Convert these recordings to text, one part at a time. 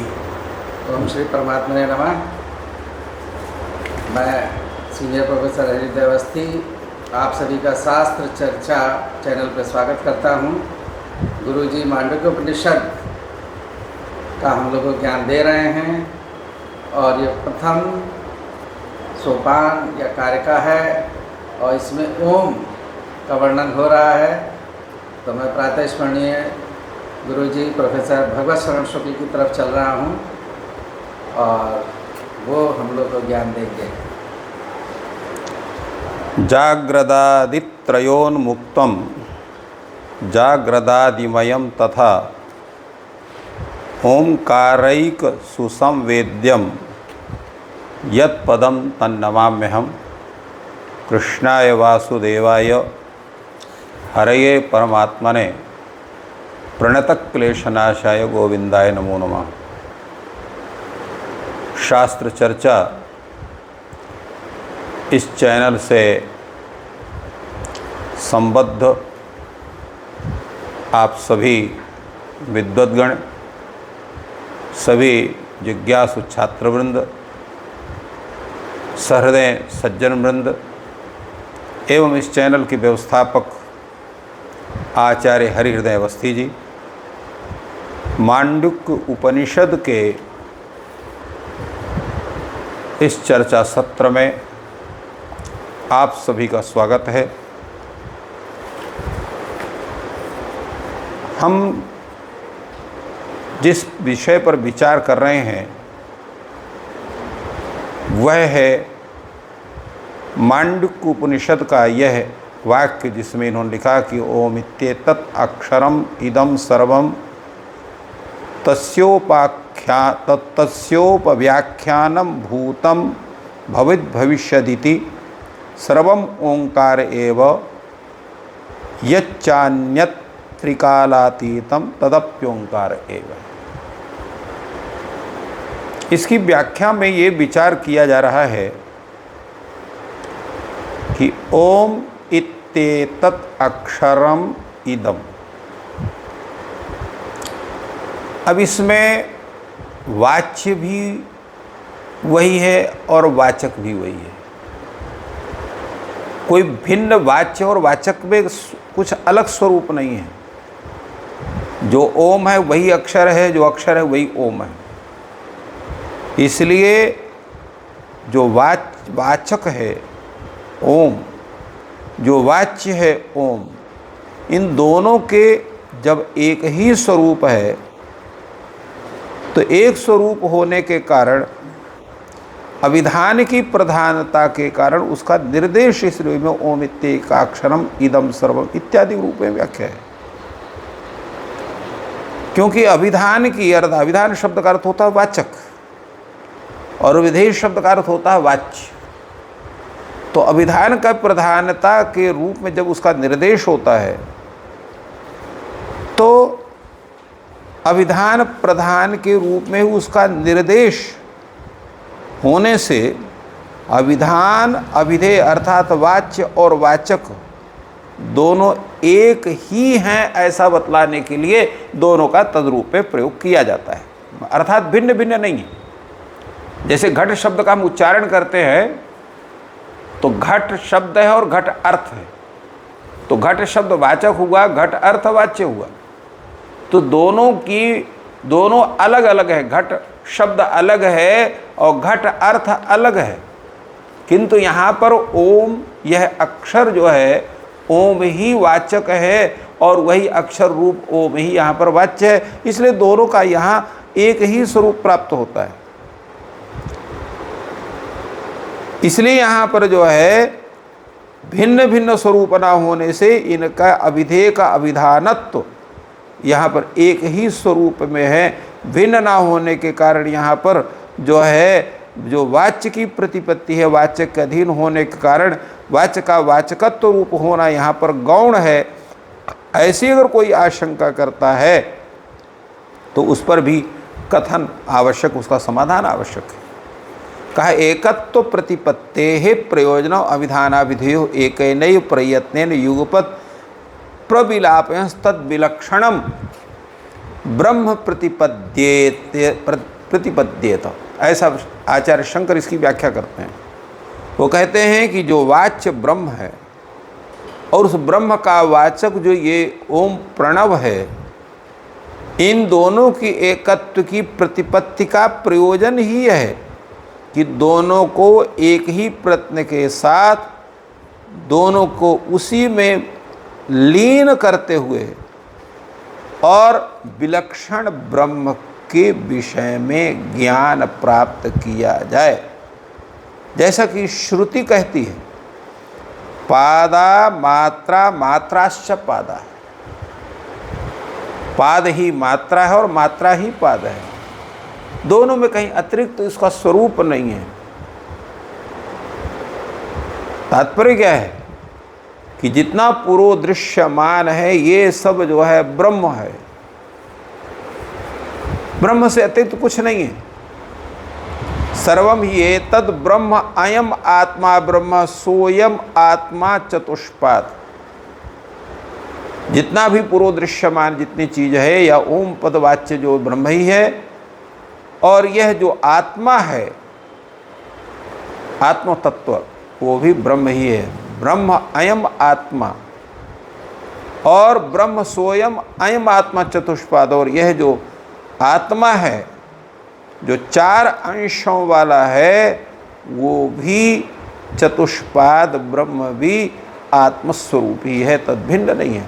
ओम श्री परमात्मा ने नमः। मैं सीनियर प्रोफेसर हरिदेव अवस्थी आप सभी का शास्त्र चर्चा चैनल पर स्वागत करता हूँ। गुरुजी मांडुक्य उपनिषद का हम लोग को ज्ञान दे रहे हैं और ये प्रथम सोपान या कारिका है और इसमें ओम का वर्णन हो रहा है। तो मैं प्रातः स्मरणीय गुरुजी प्रोफेसर भगवत शरण शुक्ल की तरफ चल रहा हूँ और वो हम लोग को ज्ञान देंगे। जाग्रदादित्रयोन्मुक्तं जाग्रदादिमयं तथा ओंकारैक सुसंवेद्यं यत्पदं तन्नमाम्यहं। कृष्णाय वासुदेवाय हरये परमात्मने प्रणतक्लेशनाशाय गोविंदाय नमो नमः। शास्त्र चर्चा इस चैनल से संबद्ध आप सभी विद्वद्गण, सभी जिज्ञासु छात्रवृंद, सहृदय सज्जन वृंद एवं इस चैनल के व्यवस्थापक आचार्य हरिहृदय अवस्थी जी, मांडुक्य उपनिषद के इस चर्चा सत्र में आप सभी का स्वागत है। हम जिस विषय पर विचार कर रहे हैं वह है मांडुक्य उपनिषद का यह वाक्य जिसमें इन्होंने लिखा कि ओम इत्येतत् अक्षरम इदम सर्वम तस्योपव्याख्यानम भूतम भवित भविष्यदिति सर्वम ओंकार एव यच्चान्यत् त्रिकालातीतम तदप्योंकार एव। इसकी व्याख्या में ये विचार किया जा रहा है कि ओम इत्येतत् अक्षरम इदम। अब इसमें वाच्य भी वही है और वाचक भी वही है। कोई भिन्न वाच्य और वाचक में कुछ अलग स्वरूप नहीं है। जो ओम है वही अक्षर है, जो अक्षर है वही ओम है। इसलिए जो वाचक है ओम, जो वाच्य है ओम, इन दोनों के जब एक ही स्वरूप है तो एक स्वरूप होने के कारण अभिधान की प्रधानता के कारण उसका निर्देश इस रूप में ओम इत्येकाक्षरम इदम सर्वम इत्यादि रूप में व्याख्या है। क्योंकि अभिधान की अर्थ, अभिधान शब्द का अर्थ होता है वाचक और विधेय शब्द का अर्थ होता है वाच्य। तो अभिधान का प्रधानता के रूप में जब उसका निर्देश होता है तो अभिधान प्रधान के रूप में उसका निर्देश होने से अभिधान अभिधेय अर्थात वाच्य और वाचक दोनों एक ही हैं ऐसा बतलाने के लिए दोनों का तद्रूप में प्रयोग किया जाता है, अर्थात भिन्न भिन्न नहीं है। जैसे घट शब्द का हम उच्चारण करते हैं तो घट शब्द है और घट अर्थ है, तो घट शब्द वाचक हुआ, घट अर्थ वाच्य हुआ। तो दोनों अलग अलग है, घट शब्द अलग है और घट अर्थ अलग है। किंतु यहाँ पर ओम, यह अक्षर जो है ओम ही वाचक है और वही अक्षर रूप ओम ही यहाँ पर वाच्य है। इसलिए दोनों का यहाँ एक ही स्वरूप प्राप्त होता है। इसलिए यहाँ पर जो है भिन्न भिन्न स्वरूप न होने से इनका अभिधेय का अभिधानत्व यहाँ पर एक ही स्वरूप में है। भिन्न ना होने के कारण यहाँ पर जो है जो वाच्य की प्रतिपत्ति है, वाच्य के अधीन होने के कारण वाच्य का वाचकत्व रूप होना यहाँ पर गौण है। ऐसी अगर कोई आशंका करता है तो उस पर भी कथन आवश्यक, उसका समाधान आवश्यक है। कहा एकत्व प्रतिपत्तेः प्रयोजन अभिधानाभिधेयो एकैनैव प्रयत्नेन युगपत् प्रविलापयंस्तद्विलक्षणम ब्रह्म प्रतिपद्येत, ऐसा आचार्य शंकर इसकी व्याख्या करते हैं। वो कहते हैं कि जो वाच्य ब्रह्म है और उस ब्रह्म का वाचक जो ये ओम प्रणव है, इन दोनों की एकत्व की प्रतिपत्ति का प्रयोजन ही है कि दोनों को एक ही प्रयत्न के साथ दोनों को उसी में लीन करते हुए और विलक्षण ब्रह्म के विषय में ज्ञान प्राप्त किया जाए। जैसा कि श्रुति कहती है, पादा मात्रा मात्राश्च पादा, पाद ही मात्रा है और मात्रा ही पाद है, दोनों में कहीं अतिरिक्त तो इसका स्वरूप नहीं है। तात्पर्य क्या है कि जितना पूर्व दृश्यमान है ये सब जो है ब्रह्म है, ब्रह्म से अतिरिक्त कुछ नहीं है। सर्वम ये तद ब्रह्म अयम आत्मा ब्रह्म सोयम आत्मा चतुष्पाद। जितना भी पूर्व दृश्यमान जितनी चीज है या ओम पदवाच्य जो ब्रह्म ही है, और यह जो आत्मा है आत्म तत्व वो भी ब्रह्म ही है। ब्रह्म अयम आत्मा और ब्रह्म सोयम अयम आत्मा चतुष्पाद, और यह जो आत्मा है जो चार अंशों वाला है वो भी चतुष्पाद ब्रह्म भी आत्मस्वरूप ही है, तद्भिन्न नहीं है।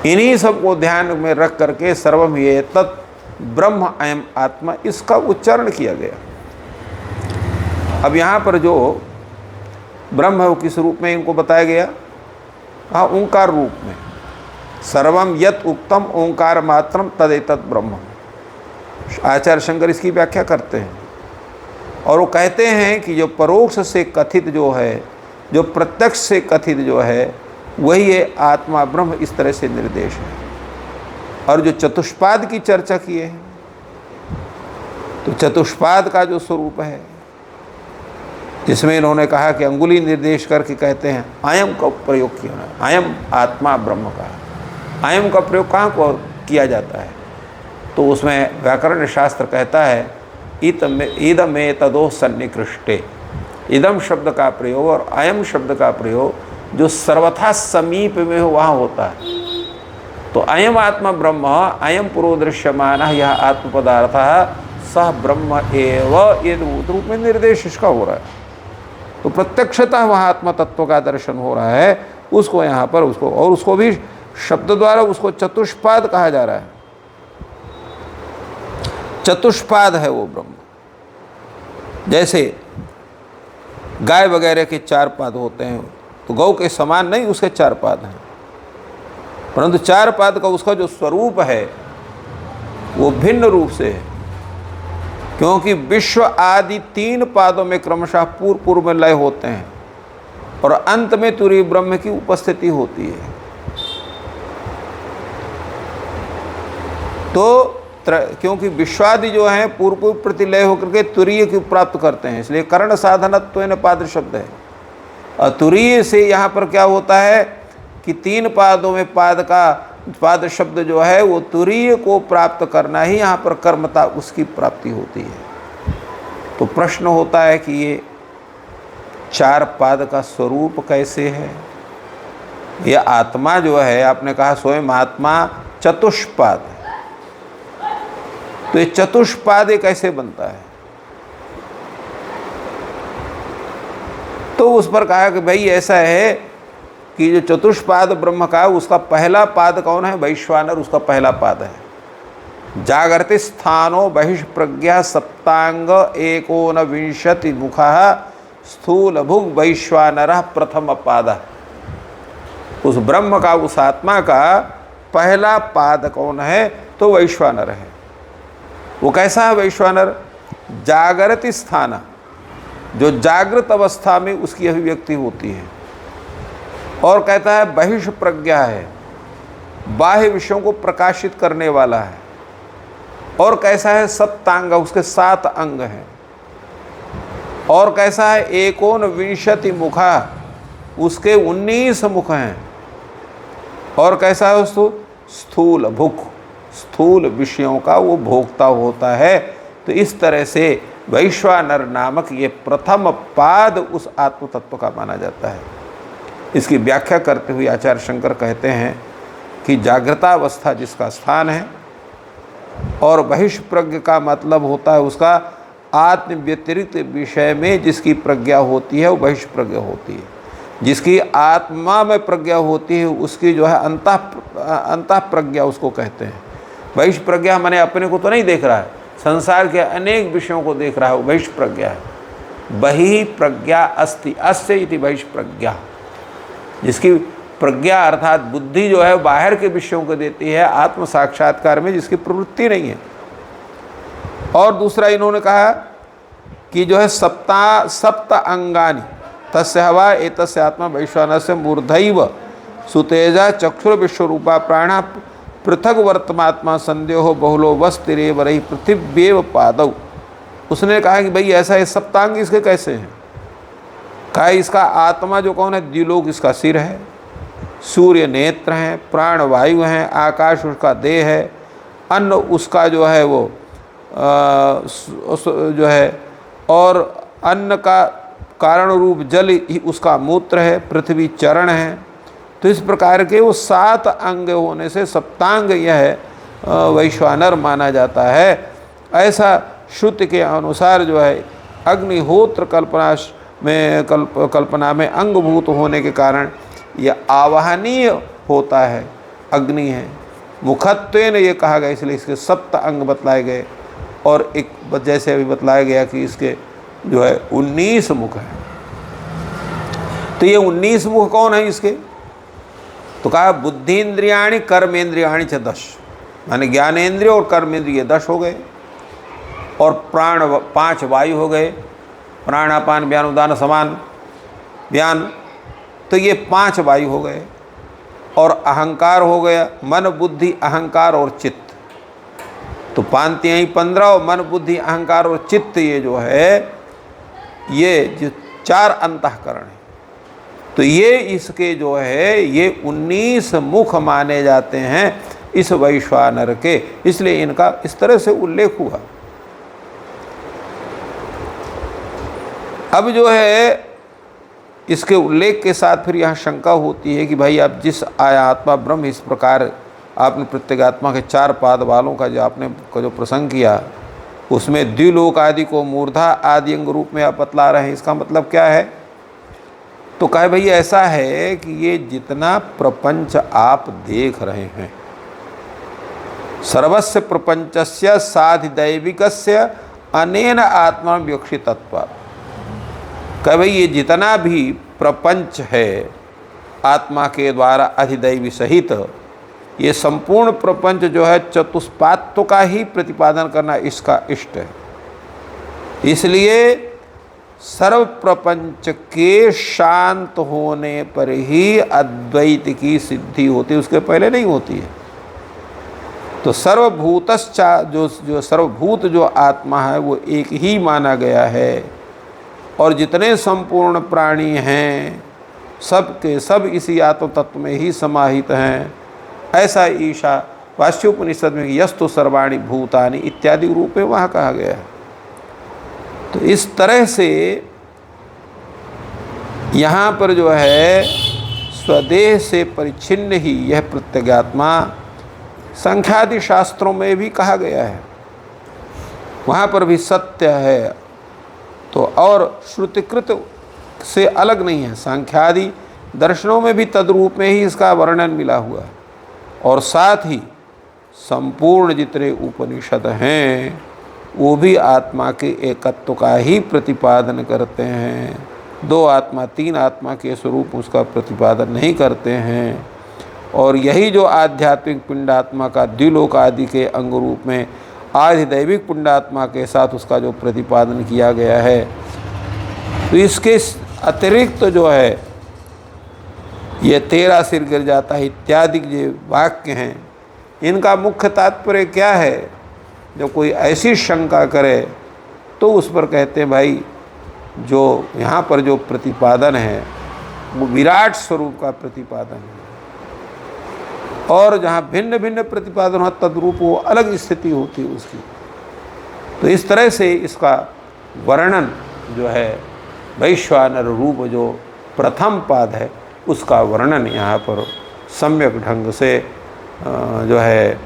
इन्हीं सब को ध्यान में रख करके सर्वम ये तत् ब्रह्म अयम आत्मा इसका उच्चारण किया गया। अब यहाँ पर जो ब्रह्म है वो किस रूप में इनको बताया गया? हाँ, ओंकार रूप में। सर्वम यत उक्तम ओंकार मात्रम तदेतत् ब्रह्म। आचार्य शंकर इसकी व्याख्या करते हैं और वो कहते हैं कि जो परोक्ष से कथित जो है, जो प्रत्यक्ष से कथित जो है, वही है आत्मा ब्रह्म, इस तरह से निर्देश है। और जो चतुष्पाद की चर्चा किए हैं, तो चतुष्पाद का जो स्वरूप है, जिसमें इन्होंने कहा कि अंगुली निर्देश करके कहते हैं अयम का प्रयोग किया है, अयम आत्मा ब्रह्म का। अयम का प्रयोग कहाँ को किया जाता है? तो उसमें व्याकरण शास्त्र कहता है इदमे तदो सन्निकृष्टे। इदम शब्द का प्रयोग और अयम शब्द का प्रयोग जो सर्वथा समीप में हो वहाँ होता है। तो अयम आत्मा ब्रह्म, अयम पूर्व दृश्यमान यह आत्म पदार्थ सह ब्रह्म एव, ये रूप में निर्देश इसका हो रहा है। तो प्रत्यक्षतः वहाँ आत्मा तत्व का दर्शन हो रहा है, उसको यहाँ पर उसको, और उसको भी शब्द द्वारा उसको चतुष्पाद कहा जा रहा है। चतुष्पाद है वो ब्रह्म। जैसे गाय वगैरह के चार पाद होते हैं, तो गौ के समान नहीं उसके चार पाद हैं, परंतु चार पाद का उसका जो स्वरूप है वो भिन्न रूप से है, क्योंकि विश्व आदि तीन पादों में क्रमशः पूर्व पूर्व में लय होते हैं और अंत में तुरीय ब्रह्म की उपस्थिति होती है। तो क्योंकि विश्वादि जो है पूर्व पूर्व प्रतिलय होकर के तुरीय की प्राप्त करते हैं, इसलिए कर्ण साधनत्वेन पाद शब्द है। और तुरीय से यहाँ पर क्या होता है कि तीन पादों में पाद शब्द जो है वो तुरीय को प्राप्त करना ही यहाँ पर कर्मता उसकी प्राप्ति होती है। तो प्रश्न होता है कि ये चार पाद का स्वरूप कैसे है? ये आत्मा जो है, आपने कहा स्वयं आत्मा चतुष्पाद है, तो ये चतुष्पाद कैसे बनता है? तो उस पर कहा कि भाई ऐसा है कि जो चतुष्पाद ब्रह्म का उसका पहला पाद कौन है? वैश्वानर उसका पहला पाद है। जागृति स्थानो बहिष्प्रज्ञा सप्तांग एकोनविंशति मुखा स्थूल भुग वैश्वानर प्रथम पाद। उस ब्रह्म का, उस आत्मा का पहला पाद कौन है? तो वैश्वानर है। वो कैसा है वैश्वानर? जागृति स्थान, जो जागृत अवस्था में उसकी अभिव्यक्ति होती है। और कहता है बहिष्प्रज्ञा है, बाह्य विषयों को प्रकाशित करने वाला है। और कैसा है? सप्तांग, उसके 7 अंग हैं। और कैसा है? एकोनविंशति मुखा, उसके 19 मुख हैं। और कैसा है? उसको स्थूल भुक, स्थूल विषयों का वो भोक्ता होता है। तो इस तरह से वैश्वानर नामक ये प्रथम पाद उस आत्म तत्व का माना जाता है। इसकी व्याख्या करते हुए आचार्य शंकर कहते हैं कि जागृतावस्था जिसका स्थान है और बहिष्प्रज्ञ का मतलब होता है उसका आत्म व्यतिरिक्त विषय में जिसकी प्रज्ञा होती है वो बहिष्प्रज्ञ होती है। जिसकी आत्मा में प्रज्ञा होती है उसकी जो है अंतः प्रज्ञा उसको कहते हैं। बहिष्प्रज्ञा माने अपने को तो नहीं देख रहा है, संसार के अनेक विषयों को देख रहा है, वो बहिष्प्रज्ञा है। बहिप्रज्ञा अस्ति अस्य इति बहिष्प्रज्ञा। जिसकी प्रज्ञा अर्थात बुद्धि जो है बाहर के विषयों को देती है, आत्म साक्षात्कार में जिसकी प्रवृत्ति नहीं है। और दूसरा इन्होंने कहा कि जो है सप्त अंगानि तस्य हवा एतस्य आत्मा वैश्वानस्य मूर्धैव सुतेजा चक्षुर विश्वरूपा प्राणा पृथक वर्तमात्मा संदेहो बहुलो वस्तिरे वरही पृथिव्येव पादौ। उसने कहा कि भाई ऐसा है, सप्तांग इसके कैसे हैं? कहा इसका आत्मा जो कौन है, द्विलोक इसका सिर है, सूर्य नेत्र हैं, प्राण वायु हैं, आकाश उसका देह है, अन्न उसका जो है वो जो है, और अन्न का कारण रूप जल ही उसका मूत्र है, पृथ्वी चरण है। तो इस प्रकार के वो 7 अंग होने से सप्तांग यह वैश्वानर माना जाता है। ऐसा श्रुति के अनुसार जो है अग्निहोत्र कल्पना में अंगभूत होने के कारण यह आवाहनीय होता है, अग्नि है। मुखत्वेन ये कहा गया इसलिए इसके 7 अंग बतलाए गए। और एक जैसे अभी बतलाया गया कि इसके जो है 19 मुख हैं। तो ये 19 मुख कौन है इसके? तो कहा बुद्धीन्द्रियाणि कर्मेंद्रियाणि च 10, माने ज्ञानेन्द्रिय और कर्मेंद्रिय 10 हो गए। और प्राण 5 वायु हो गए, प्राणापान व्यान उदान समान व्यान, तो ये 5 वायु हो गए। और अहंकार हो गया, मन बुद्धि अहंकार और चित्त, तो पांतियाँ ही 15 और मन बुद्धि अहंकार और चित्त ये जो है ये जो 4 अंतःकरण है। तो ये इसके जो है ये 19 मुख माने जाते हैं इस वैश्वानर के, इसलिए इनका इस तरह से उल्लेख हुआ। अब जो है इसके उल्लेख के साथ फिर यहाँ शंका होती है कि भाई अब जिस आत्मा ब्रह्म इस प्रकार आपने प्रत्यगात्मा के 4 पाद वालों का जो आपने जो प्रसंग किया उसमें द्विलोक आदि को मूर्धा आदि अंग रूप में आप बतला रहे हैं, इसका मतलब क्या है? तो कहे भाई ऐसा है कि ये जितना प्रपंच आप देख रहे हैं सर्वस्य प्रपंचस्य साधिदैविकस्य अनेन आत्मा विवक्षितत्वात्, कहे भाई ये जितना भी प्रपंच है आत्मा के द्वारा अधिदैवी सहित, ये संपूर्ण प्रपंच जो है चतुष्पात्व का ही प्रतिपादन करना इसका इष्ट है। इसलिए सर्व प्रपंच के शांत होने पर ही अद्वैत की सिद्धि होती है, उसके पहले नहीं होती है। तो सर्वभूतश्चा जो सर्वभूत जो आत्मा है वो एक ही माना गया है। और जितने संपूर्ण प्राणी हैं सब के सब इसी आत्म तत्व में ही समाहित हैं। ऐसा ईशा वास्योपनिषद में यस्तु सर्वाणि भूतानि इत्यादि रूप में वहाँ कहा गया है। तो इस तरह से यहाँ पर जो है स्वदेह से परिच्छिन्न ही यह प्रत्यगात्मा संख्यादि शास्त्रों में भी कहा गया है, वहाँ पर भी सत्य है। तो और श्रुतिकृत से अलग नहीं है, सांख्यादि दर्शनों में भी तद्रूप में ही इसका वर्णन मिला हुआ है। और साथ ही संपूर्ण जितने उपनिषद हैं वो भी आत्मा के एकत्व का ही प्रतिपादन करते हैं, 2 आत्मा 3 आत्मा के स्वरूप उसका प्रतिपादन नहीं करते हैं। और यही जो आध्यात्मिक पिंडात्मा का द्विलोक आदि के अंग रूप में आधिदैविक पिंडात्मा के साथ उसका जो प्रतिपादन किया गया है, तो इसके अतिरिक्त जो है ये 13 सिर गिर जाता है इत्यादि जो वाक्य हैं, इनका मुख्य तात्पर्य क्या है? जो कोई ऐसी शंका करे तो उस पर कहते हैं भाई जो यहाँ पर जो प्रतिपादन है वो विराट स्वरूप का प्रतिपादन है। और जहाँ भिन्न भिन्न प्रतिपादन हो तद्रूप वो अलग स्थिति होती है उसकी। तो इस तरह से इसका वर्णन जो है वैश्वानर रूप जो प्रथम पाद है उसका वर्णन यहाँ पर सम्यक ढंग से जो है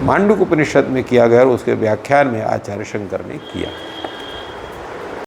मांडुक्य उपनिषद में किया गया और उसके व्याख्यान में आचार्य शंकर ने किया।